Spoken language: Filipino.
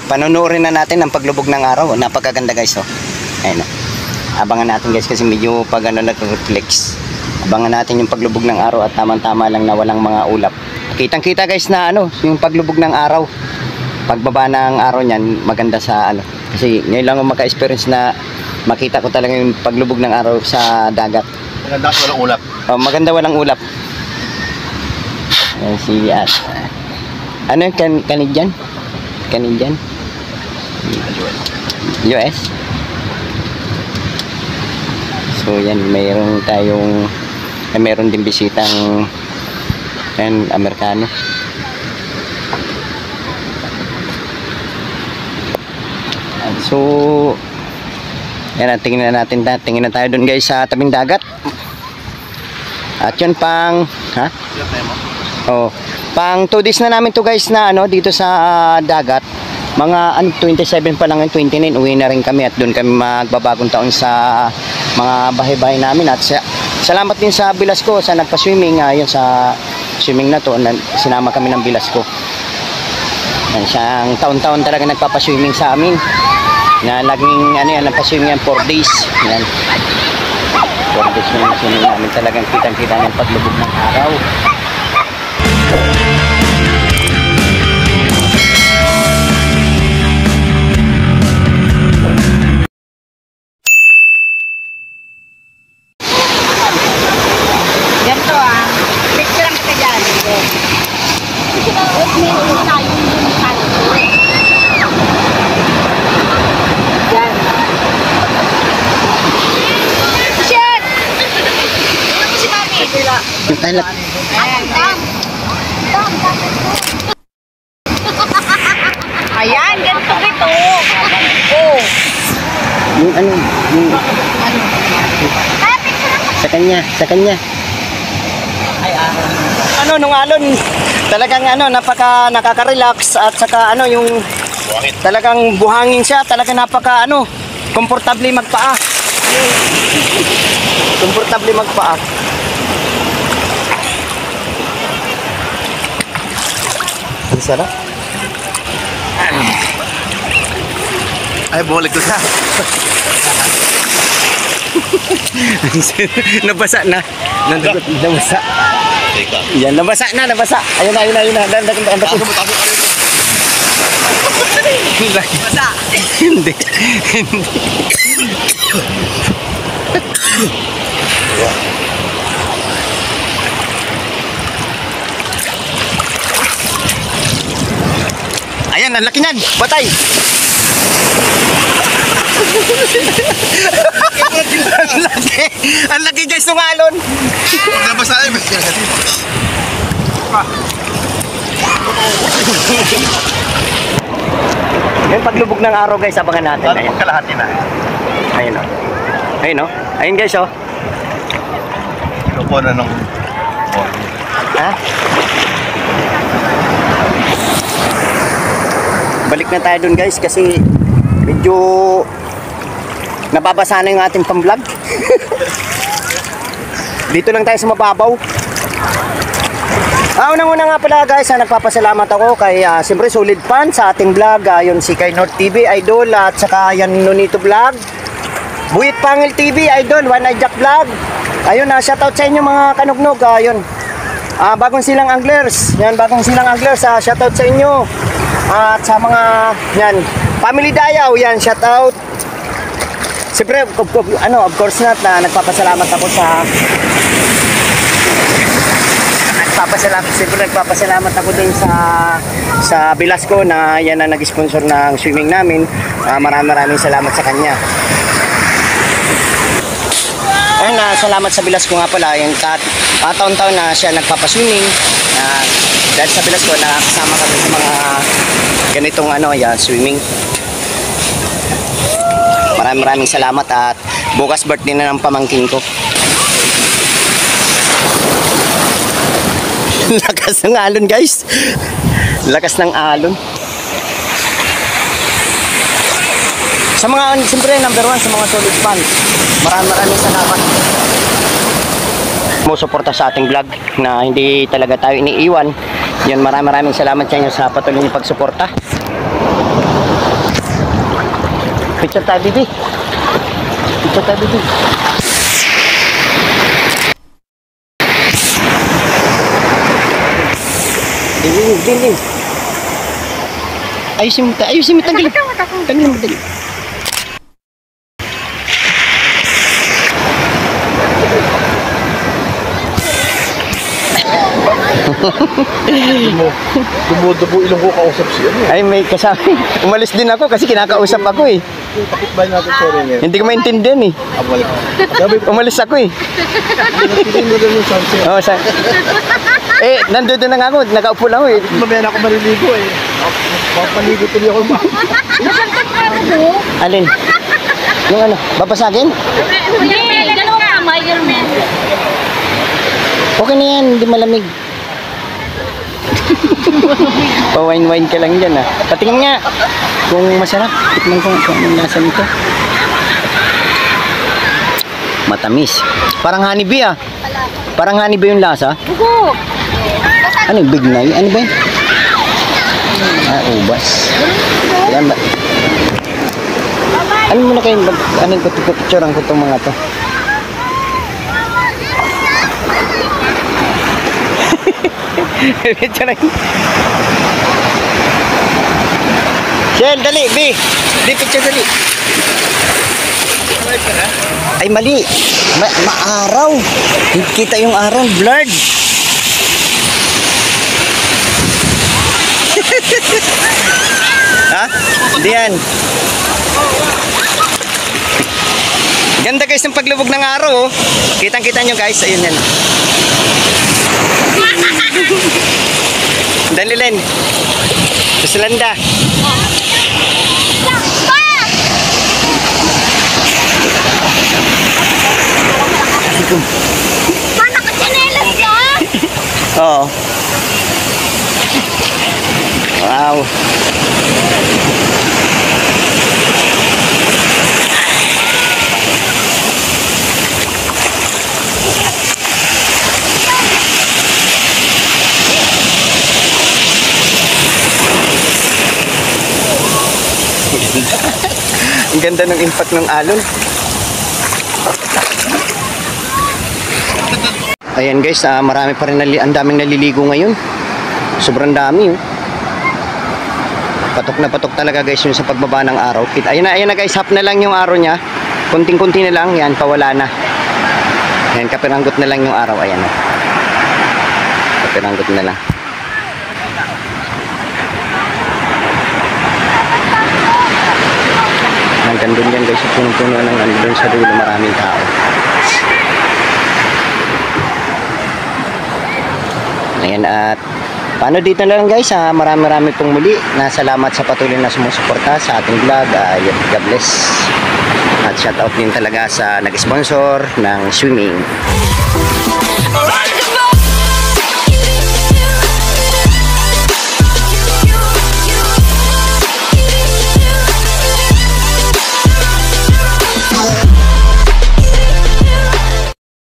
Panunuorin na natin ang paglubog ng araw. Napakaganda guys, oh. Ayun, oh. Abangan natin guys kasi medyo pag nag-reflex. Abangan natin yung paglubog ng araw at tamang-tama lang na walang mga ulap. Kitang-kita guys na yung paglubog ng araw. Pagbaba ng araw niyan, maganda sa kasi ngayon lang ako maka-experience na makita ko talaga yung paglubog ng araw sa dagat. Maganda walang ulap. Oh, maganda walang ulap. Si Canadian? Canadian? US? So yan, mayroon din bisitang Amerikano. So yan, tingnan na tayo dun guys sa tabing dagat. At yun pang pang 2 days na namin to guys na dito sa dagat. Mga 27 pa lang, 29 uwi na rin kami at doon kami magbabagong taon sa mga bahay-bahay namin. At salamat din sa Bilasco sa nagpa-swimming. Yun sa swimming na to, sinama kami ng Bilasco. Siyang taon-taon talaga nagpapa-swimming sa amin. Na laging nagpa-swimming yan 4 days. Yan. 4 days yung swimming namin, talagang kitang-kita ng paglubog ng araw. Ayan, ganito. Yung sa kanya. Nung alon, talagang nakaka-relax at saka yung talagang buhangin siya, talagang komportable magpaa. Komportable magpaa. Ang sarap. Ay, bumalik ko siya. Nabasa na. Nabasa. Yan, nabasa na. Ayun na. Basa. Hindi. Ayan, ang laki niyan. Batay. Ang laki guys ng alon. Nabasa na yun. Yung paglubog ng araw guys, abangan natin. Lalo pagkalahati na. Ayun o. Ayun guys o. Lupo na nung... Ha? Balik na tayo dun guys kasi medyo nababasa na yung ating pang-vlog. Dito lang tayo sa mababaw. Unang-una nga pala guys, nagpapasalamat ako kay siyempre solid fan sa ating vlog. Yun si kay North TV Idol at saka yan Nonito Vlog, Buhit Pangil TV Idol, One Eye Jack Vlog. Ayun, shoutout sa inyo mga kanugnog. Ayun, bagong silang anglers. Yan, bagong silang anglers. Shoutout sa inyo. At sa mga yan family Dayaw, yan shoutout. Siyempre of course na nagpapasalamat ako nagpapasalamat ako din sa Bilasco na yan na nag-sponsor ng swimming namin. Maraming salamat sa kanya. Ayun, salamat sa Bilasco nga pala, yung taon-taon na siya nagpapaswimming. Dahil sa Bilasco nakakasama kami sa mga ganitong swimming. Maraming salamat at bukas birthday na ng pamangkin ko. Lakas ng alon guys. Lakas ng alon. Sa mga, siyempre number 1 sa mga solid fans, maraming salamat. Sumusuporta sa ating vlog na hindi talaga tayo iniiwan. Yan, maraming salamat sa inyo sa patuloy niyong pagsuporta. Picture tayo, Bibi. Picture tayo, Bibi. Din. Ayusin mo, tanggalin. Tanggalin mo, dali. Dumudubo ilong ko kausap siya. Ay, may kasama. Umalis din ako kasi kinakausap ako eh. Kapit ba natin sorry ngayon? Hindi ko maintindihan eh. Abalik. Sabi ko, Umalis ako eh. piling mo doon yung sunset. Oo, nandun na nga ako. Nakaupo lang ako eh. Mamaya na ako maliligo eh. Papaligo tuloy ako. Alin? Yung ano? Babasagin? Hindi, dalawang kamay, Germen. Okay na yan. Hindi malamig. Pa-wine-wine ka lang dyan ah. Patingin nga. Kung masarap. Tikman ko kung anong lasa nito. Matamis. Parang honeybee ah. Parang honeybee yung lasa. Bugo. Ano yung big nine? Ano ba yun? Ah, ubas. Yan ba? Ano muna kayo? Ano yung picturean ko itong mga to? Picturean. Shell, dali, B. B, picture dali. Ay, mali. Maaraw. Kita yung araw. Blurred. Ha? Hindi yan. Ganda guys ng paglubog ng araw oh. Kitang-kita nyo guys. Ayun yan. Dali Len. Susulanda. Mana ka chinelas ka? Oo. Wow. Ang ganda ng impact ng alon. Ayan guys, marami pa rin ang daming naliligo ngayon. Sobrang dami oh. Patok na patok talaga guys yun sa pagbaba ng araw. Ayan na guys, half na lang yung araw niya. Kunting-kunti na lang, yan, pawala na. Ayan, kapiranggot na lang yung araw. Ayan na. Kapiranggot na lang. Hanggang doon yan guys, punong-puno ng doon sa dulo, maraming tao. Ayan, at paano dito na lang guys, marami pong muli na salamat sa patuloy na sumusuporta sa ating vlog. God bless. At shout out din talaga sa nag-sponsor ng swimming. Alright.